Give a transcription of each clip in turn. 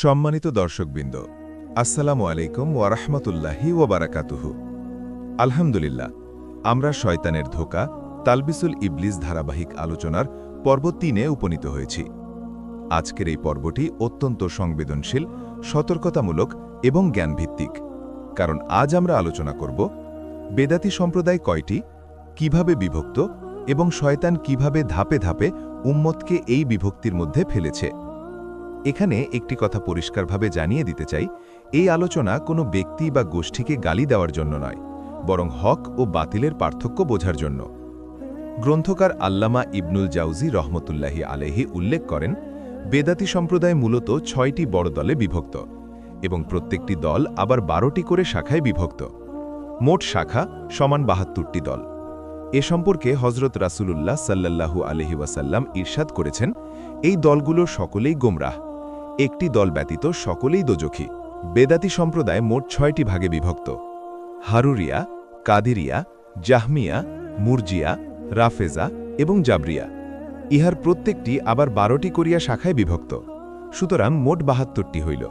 সম্মানিত দর্শকবৃন্দ, আসসালামু আলাইকুম ওয়া রাহমাতুল্লাহি ওয়া বারাকাতুহু। আলহামদুলিল্লাহ, আমরা শয়তানের ধোঁকা তালবিসুল ইবলিস ধারাবাহিক আলোচনার পর্ব ৩-এ উপনীত হয়েছি। আজকের এই পর্বটি অত্যন্ত সংবেদনশীল, সতর্কতামূলক এবং জ্ঞানভিত্তিক, কারণ আজ আমরা আলোচনা করব বেদাতি সম্প্রদায় কয়টি, কিভাবে বিভক্ত এবং শয়তান কিভাবে ধাপে ধাপে উম্মতকে এই বিভক্তির মধ্যে ফেলেছে। এখানে একটি কথা পরিষ্কারভাবে জানিয়ে দিতে চাই, এই আলোচনা কোনো ব্যক্তি বা গোষ্ঠীকে গালি দেওয়ার জন্য নয়, বরং হক ও বাতিলের পার্থক্য বোঝার জন্য। গ্রন্থকার আল্লামা ইবনুল জাউজি রহমতুল্লাহি আলাইহি উল্লেখ করেন, বেদাতি সম্প্রদায় মূলত ৬টি বড় দলে বিভক্ত এবং প্রত্যেকটি দল আবার ১২টি করে শাখায় বিভক্ত। মোট শাখা সমান ৭২টি দল। এ সম্পর্কে হজরত রাসূলুল্লাহ সাল্লাল্লাহু আলাইহি ওয়াসাল্লাম ইরশাদ করেছেন, এই দলগুলো সকলেই গোমরাহ, একটি দল ব্যতীত সকলেই দোজখী। বেদাতি সম্প্রদায় মোট ৬টি ভাগে বিভক্ত: হারুরিয়া, কাদিরিয়া, জাহমিয়া, মুরজিয়া, রাফেজা এবং জাবরিয়া। ইহার প্রত্যেকটি আবার ১২টি করিয়া শাখায় বিভক্ত, সুতরাং মোট ৭২টি হইল।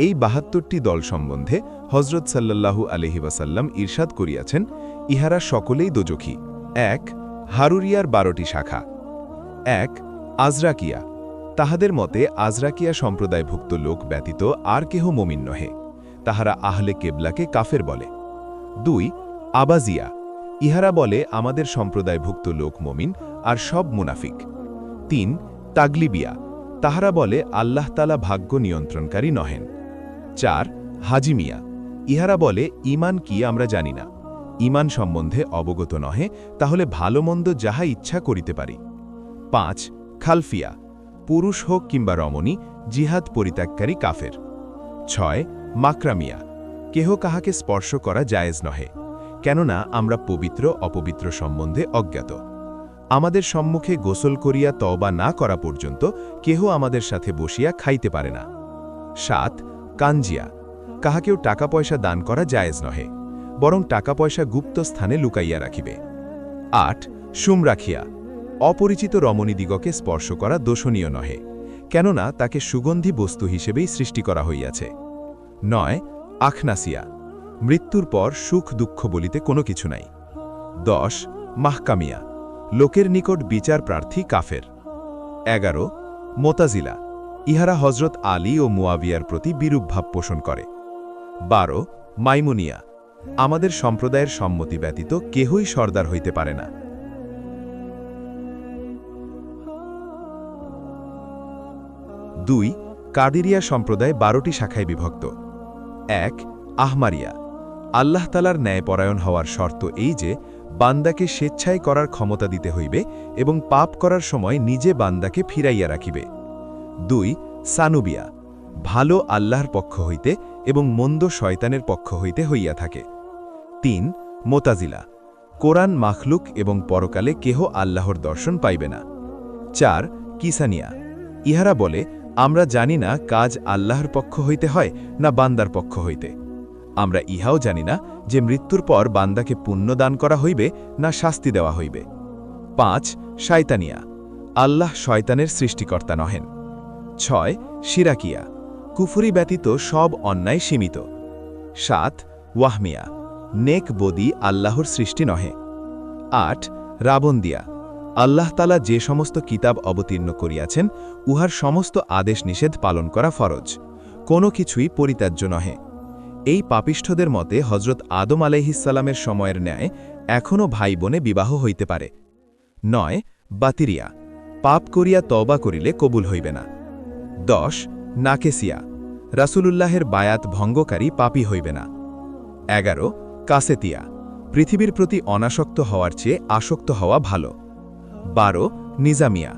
এই ৭২টি দল সম্বন্ধে হজরত সাল্লাল্লাহু আলাইহি ওয়াসাল্লাম ইরশাদ করিয়াছেন, ইহারা সকলেই দোজখী। ১. হারুরিয়ার ১২টি শাখা। ১. আজরাকিয়া। তাহাদের মতে আজরাকিয়া সম্প্রদায়ভুক্ত লোক ব্যতীত আর কেহ মুমিন নহে, তাহারা আহলে কেবলাকে কাফের বলে। ২. আবাজিয়া। ইহারা বলে আমাদের সম্প্রদায়ভুক্ত লোক মুমিন আর সব মুনাফিক। ৩. তাগলিবিয়া। তাহারা বলে আল্লাহ তাআলা ভাগ্য নিয়ন্ত্রণকারী নহেন। ৪. হাজিমিয়া। ইহারা বলে ঈমান কি আমরা জানি না, ঈমান সম্বন্ধে অবগত নহে, তাহলে ভালো মন্দ যাহা ইচ্ছা করিতে পারি। ৫. খালফিয়া। পুরুষ হোক কিংবা রমণী, জিহাদ পরিত্যাগকারী কাফের। ৬. মাকরামিয়া। কেহ কাহাকে স্পর্শ করা জায়েজ নহে, কেননা আমরা পবিত্র অপবিত্র সম্বন্ধে অজ্ঞাত। আমাদের সম্মুখে গোসল করিয়া তওবা না করা পর্যন্ত কেহ আমাদের সাথে বসিয়া খাইতে পারে না। ৭. কাঞ্জিয়া। কাহাকেও টাকা পয়সা দান করা জায়েজ নহে, বরং টাকা পয়সা গুপ্ত স্থানে লুকাইয়া রাখিবে। ৮. সুমরাখিয়া। অপরিচিত রমণীদিগকে স্পর্শ করা দোষণীয় নহে, কেননা তাকে সুগন্ধি বস্তু হিসেবেই সৃষ্টি করা হইয়াছে। ৯. আখনাসিয়া। মৃত্যুর পর সুখ দুঃখ বলিতে কোনো কিছু নাই। ১০. মাহকামিয়া। লোকের নিকট বিচার প্রার্থী কাফের। ১১. মোতাজিলা। ইহারা হজরত আলী ও মুয়াবিয়ার প্রতি বিরূপ ভাব পোষণ করে। ১২. মাইমুনিয়া। আমাদের সম্প্রদায়ের সম্মতি ব্যতীত কেহই সর্দার হইতে পারে না। ২. কাদিরিয়া সম্প্রদায় ১২টি শাখায় বিভক্ত। ১. আহমারিয়া। আল্লাহ তাআলার ন্যায়পরায়ণ হওয়ার শর্ত এই যে বান্দাকে স্বেচ্ছায় করার ক্ষমতা দিতে হইবে এবং পাপ করার সময় নিজে বান্দাকে ফিরাইয়া রাখিবে। ২. সানুবিয়া। ভালো আল্লাহর পক্ষ হইতে এবং মন্দ শয়তানের পক্ষ হইতে হইয়া থাকে। ৩. মোতাজিলা। কোরআন মাখলুক এবং পরকালে কেহ আল্লাহর দর্শন পাইবে না। ৪. কিসানিয়া। ইহারা বলে আমরা জানি না কাজ আল্লাহর পক্ষ হইতে হয় না বান্দার পক্ষ হইতে। আমরা ইহাও জানি না যে মৃত্যুর পর বান্দাকে পুণ্য দান করা হইবে না শাস্তি দেওয়া হইবে। ৫. শায়তানিয়া। আল্লাহ শয়তানের সৃষ্টিকর্তা নহেন। ৬. শিরাকিয়া। কুফরি ব্যতীত সব অন্যায় সীমিত। ৭. ওয়াহমিয়া। নেক বদি আল্লাহর সৃষ্টি নহে। ৮. রাবন্দিয়া। আল্লাহ তাআলা যে সমস্ত কিতাব অবতীর্ণ করিয়াছেন উহার সমস্ত আদেশ নিষেধ পালন করা ফরজ, কোনো কিছুই পরিত্যাজ্য নহে। এই পাপিষ্ঠদের মতে হজরত আদম আলাইহিসসালামের সময়ের ন্যায় এখনও ভাই বোনে বিবাহ হইতে পারে। ৯. বাতিরিয়া। পাপ করিয়া তওবা করিলে কবুল হইবে না। ১০. নাকেসিয়া। রাসূলুল্লাহের বায়াত ভঙ্গকারী পাপী হইবে না। ১১. কাসেতিয়া। পৃথিবীর প্রতি অনাসক্ত হওয়ার চেয়ে আসক্ত হওয়া ভালো। ১২. নিজামিয়া।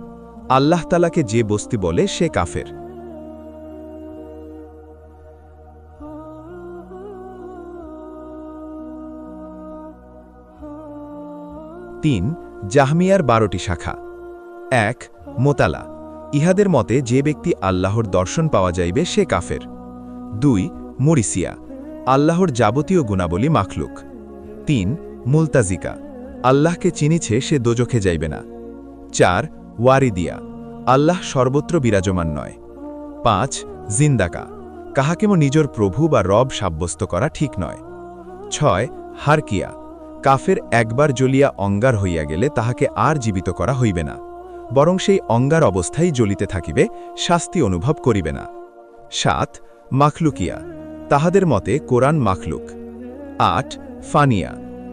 আল্লাহ তাআলাকে যে বস্তি বলে সে কাফের। ৩. জাহমিয়ার ১২টি শাখা। ১. মোতালা। ইহাদের মতে যে ব্যক্তি আল্লাহর দর্শন পাওয়া যাইবে সে কাফের। ২. মুরিসিয়া। আল্লাহর যাবতীয় গুণাবলী মাখলুক। ৩. মুলতাজিকা। আল্লাহকে চিনিছে সে দোজখে যাইবে না। ৪. ওয়ারিদিয়া। আল্লাহ সর্বত্র বিরাজমান নয়। ৫. জিন্দাকা, কাহাকেও নিজের প্রভু বা রব সাব্যস্ত করা ঠিক নয়। 6 হারকিয়া, কাফের একবার জ্বলিয়া অঙ্গার হইয়া গেলে তাহাকে আর জীবিত করা হইবে না, বরং সেই অঙ্গার অবস্থায় জ্বলিতে থাকিবে, শাস্তি অনুভব করিবে না। 7 মাখলুকিয়া, তাহাদের মতে কোরআন মাখলুক। 8 ফানিয়া,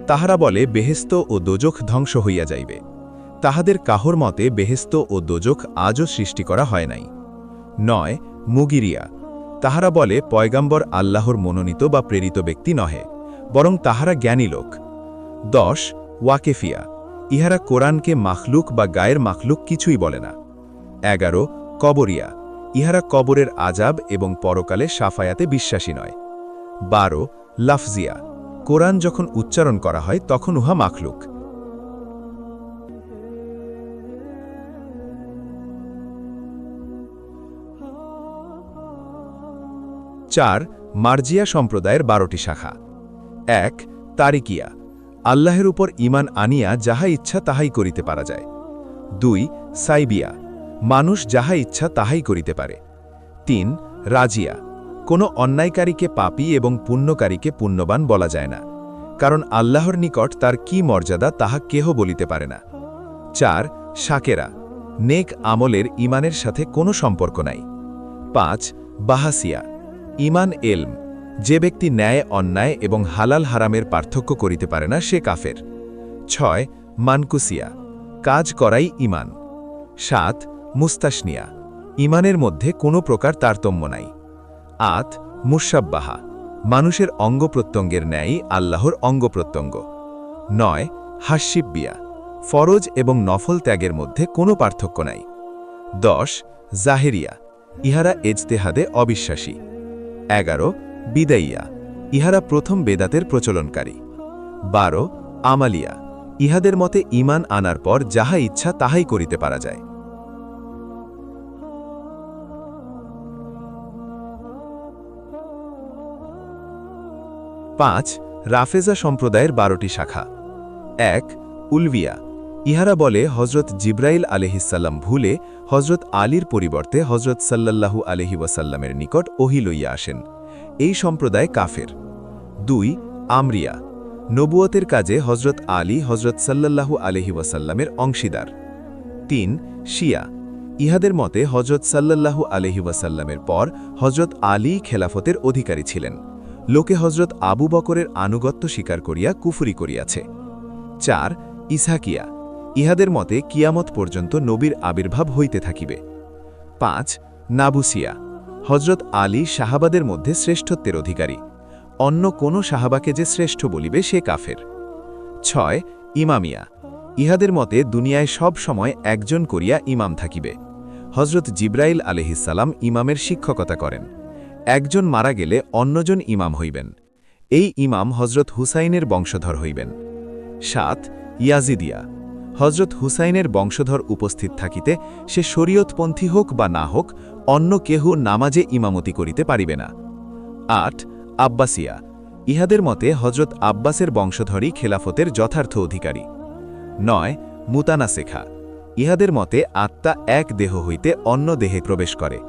তাহারা বলে বেহেস্ত ও দোজখ ধ্বংস হইয়া যাইবে, তাহাদের কাহর মতে বেহেস্ত ও দোজখ আজও সৃষ্টি করা হয় নাই। 9 মুগিরিয়া, তাহারা বলে পয়গাম্বর আল্লাহর মনোনীত বা প্রেরিত ব্যক্তি নহে, বরং তাহারা জ্ঞানী লোক। 10 ওয়াকেফিয়া, ইহারা কোরআনকে মাখলুক বা গায়ের মাখলুক কিছুই বলে না। 11 কবরিয়া, ইহারা কবরের আজাব এবং পরকালে সাফায়াতে বিশ্বাসী নয়। 12 লাফজিয়া, কোরআন যখন উচ্চারণ করা হয় তখন উহা মাখলুক। 4 মার্জিয়া সম্প্রদায়ের 12টি শাখা। 1 তারিকিয়া, আল্লাহের উপর ঈমান আনিয়া যাহা ইচ্ছা তাহাই করিতে পারা যায়। 2 সাইবিয়া, মানুষ যাহা ইচ্ছা তাহাই করিতে পারে। 3 রাজিয়া, কোনো অন্যায়কারীকে পাপী এবং পুণ্যকারীকে পুণ্যবান বলা যায় না, কারণ আল্লাহর নিকট তার কি মর্যাদা তাহা কেহ বলিতে পারে না। 4 শাকেরা, নেক আমলের ঈমানের সাথে কোনো সম্পর্ক নাই। 5 বাহাসিয়া, ঈমান এলম, যে ব্যক্তি ন্যায় অন্যায় এবং হালাল হারামের পার্থক্য করিতে পারে না সে কাফের। 6 মানকুসিয়া, কাজ করাই ঈমান। 7 মুস্তাশনিয়া, ঈমানের মধ্যে কোনো প্রকার তারতম্য নাই। 8 মুসাব্বাহা, মানুষের অঙ্গপ্রত্যঙ্গের ন্যায় আল্লাহর অঙ্গপ্রত্যঙ্গ। 9 হাস্যিব্বিয়া, ফরজ এবং নফল ত্যাগের মধ্যে কোনো পার্থক্য নাই। 10 জাহেরিয়া, ইহারা এজতেহাদে অবিশ্বাসী। 11 বিদাইয়া, ইহারা প্রথম বেদাতের প্রচলনকারী। 12 আমালিয়া, ইহাদের মতে ঈমান আনার পর যাহা ইচ্ছা তাহাই করিতে পারা যায়। 5 রাফেজা সম্প্রদায়ের 12টি শাখা। 1 উলভিয়া, ইহারা বলে হজরত জিব্রাইল আলহিসাল্লাম ভুলে হজরত আলীর পরিবর্তে হজরত সাল্লাল্লাহু আলহি ওয়াসাল্লামের নিকট ওহী লইয়া আসেন, এই সম্প্রদায় কাফের। 2 আমরিয়া, নবুয়তের কাজে হজরত আলী হজরত সাল্লাল্লাহু আলহি ওয়াসাল্লামের অংশীদার। 3 শিয়া, ইহাদের মতে হজরত সাল্লাল্লাহু আলহি ওয়াসাল্লামের পর হজরত আলী খেলাফতের অধিকারী ছিলেন, লোকে হজরত আবু বকরের আনুগত্য স্বীকার করিয়া কুফরি করিয়াছে। 4 ইসহাকিয়া, ইহাদের মতে কিয়ামত পর্যন্ত নবীর আবির্ভাব হইতে থাকিবে। 5 নাবুসিয়া, হজরত আলী সাহাবাদের মধ্যে শ্রেষ্ঠত্বের অধিকারী, অন্য কোনো সাহাবাকে যে শ্রেষ্ঠ বলিবে সে কাফের। 6 ইমামিয়া, ইহাদের মতে দুনিয়ায় সব সময় একজন করিয়া ইমাম থাকিবে, হজরত জিব্রাইল আলহিসাল্লাম ইমামের শিক্ষকতা করেন, একজন মারা গেলে অন্যজন ইমাম হইবেন, এই ইমাম হজরত হুসাইনের বংশধর হইবেন। 7 ইয়াজিদিয়া, হজরত হুসাইনের বংশধর উপস্থিত থাকিতে সে শরীয়তপন্থী হোক বা না হোক অন্য কেহ নামাজে ইমামতি করিতে পারিবে না। 8 আব্বাসিয়া, ইহাদের মতে হজরত আব্বাসের বংশধরই খেলাফতের যথার্থ অধিকারী। 9 মুতানাসেখা, ইহাদের মতে আত্মা এক দেহ হইতে অন্য দেহে প্রবেশ করে,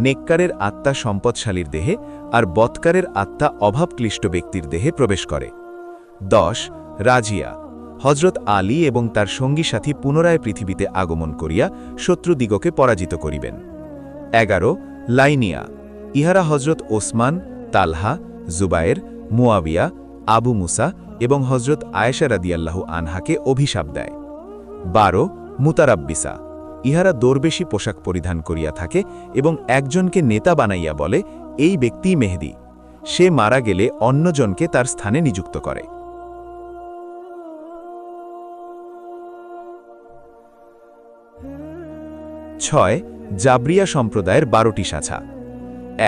নেককারের আত্মা সম্পদশালীর দেহে আর বৎকারের আত্মা অভাবক্লিষ্ট ব্যক্তির দেহে প্রবেশ করে। 10 রাজিয়া, হজরত আলী এবং তার সঙ্গী সাথী পুনরায় পৃথিবীতে আগমন করিয়া শত্রুদিগকে পরাজিত করিবেন। 11 লাইনিয়া, ইহারা হজরত ওসমান, তালহা, জুবায়ের, মুয়াবিয়া, আবু মুসা এবং হজরত আয়েশা রাদিয়াল্লাহু আনহাকে অভিশাপ দেয়। 12 মুতারাব্বিসা, ইহারা দরবেশী পোশাক পরিধান করিয়া থাকে এবং একজনকে নেতা বানাইয়া বলে এই ব্যক্তিই মেহেদী, সে মারা গেলে অন্যজনকে তার স্থানে নিযুক্ত করে। 6 জাবরিয়া সম্প্রদায়ের 12টি শাখা।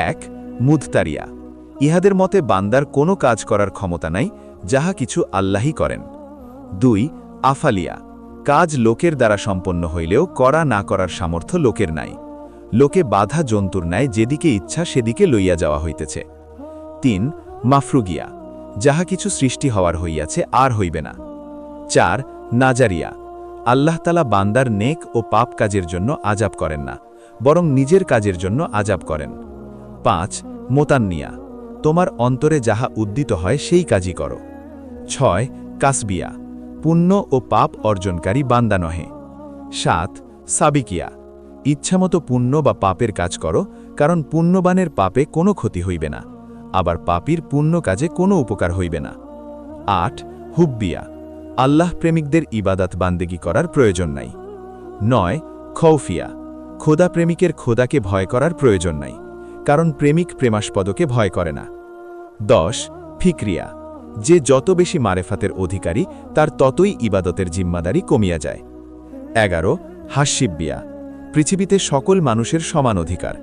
1 মুদতারিয়া, ইহাদের মতে বান্দার কোনো কাজ করার ক্ষমতা নাই, যাহা কিছু আল্লাহই করেন। 2 আফালিয়া, কাজ লোকের দ্বারা সম্পন্ন হইলেও করা না করার সামর্থ্য লোকের নাই, লোকে বাধা জন্তুর ন্যায় যেদিকে ইচ্ছা সেদিকে লইয়া যাওয়া হইতেছে। 3 মাফরুগিয়া, যাহা কিছু সৃষ্টি হওয়ার হইয়াছে আর হইবে না। 4 নাজারিয়া, আল্লাহ তাআলা বান্দার নেক ও পাপ কাজের জন্য আযাব করেন না, বরং নিজের কাজের জন্য আযাব করেন। 5 মোতান্নিয়া, তোমার অন্তরে যাহা উদ্দিত হয় সেই কাজই করো। 6 কাসবিয়া, পুণ্য ও পাপ অর্জনকারী বান্দা নহে। 7 সাবিকিয়া, ইচ্ছামতো পুণ্য বা পাপের কাজ করো, কারণ পুণ্যবানের পাপে কোনো ক্ষতি হইবে না, আবার পাপীর পুণ্য কাজে কোনো উপকার হইবে না। 8 হুব্বিয়া, আল্লাহ প্রেমিকদের ইবাদাত বান্দেগি করার প্রয়োজন নাই। 9 খৌফিয়া, খোদা প্রেমিকের খোদাকে ভয় করার প্রয়োজন নাই, কারণ প্রেমিক প্রেমাস্পদকে ভয় করে না। 10 ফিক্রিয়া, যে যত বেশি মারেফাতের অধিকারী তার ততই ইবাদতের জিম্মাদারি কমিয়া যায়। 11 হাস্যিব্বিয়া, পৃথিবীতে সকল মানুষের সমান অধিকার,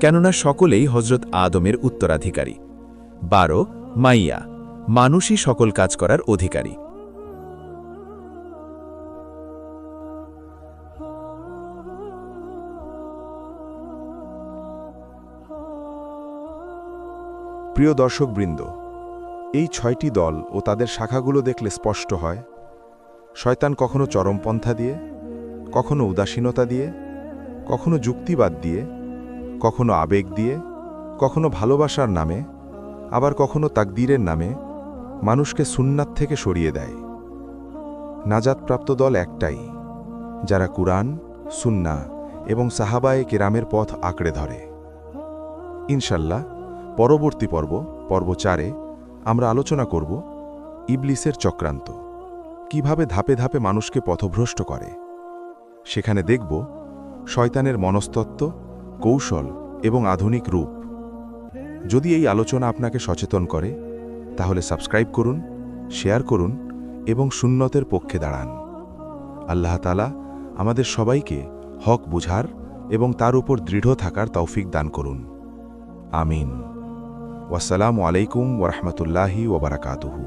কেননা সকলেই হজরত আদমের উত্তরাধিকারী। 12 মাইয়া, মানুষই সকল কাজ করার অধিকারী। প্রিয় দর্শকবৃন্দ, এই 6টি দল ও তাদের শাখাগুলো দেখলে স্পষ্ট হয়, শয়তান কখনো চরমপন্থা দিয়ে, কখনো উদাসীনতা দিয়ে, কখনো যুক্তিবাদ দিয়ে, কখনো আবেগ দিয়ে, কখনো ভালোবাসার নামে, আবার কখনো তাকদীরের নামে মানুষকে সুন্নাত থেকে সরিয়ে দেয়। নাজাতপ্রাপ্ত দল একটাই, যারা কুরআন, সুন্নাহ এবং সাহাবায়ে কেরামের পথ আঁকড়ে ধরে। ইনশাল্লাহ পরবর্তী পর্ব 4-এ আমরা আলোচনা করব ইবলিসের চক্রান্ত, কিভাবে ধাপে ধাপে মানুষকে পথভ্রষ্ট করে। সেখানে দেখব শয়তানের মনস্তত্ত্ব, কৌশল এবং আধুনিক রূপ। যদি এই আলোচনা আপনাকে সচেতন করে, তাহলে সাবস্ক্রাইব করুন, শেয়ার করুন এবং সুন্নতের পক্ষে দাঁড়ান। আল্লাহ তাআলা আমাদের সবাইকে হক বুঝার এবং তার উপর দৃঢ় থাকার তৌফিক দান করুন। আমিন। ওয়াসসালামু আলাইকুম ওয়া রাহমাতুল্লাহি ওয়া বারাকাতুহু।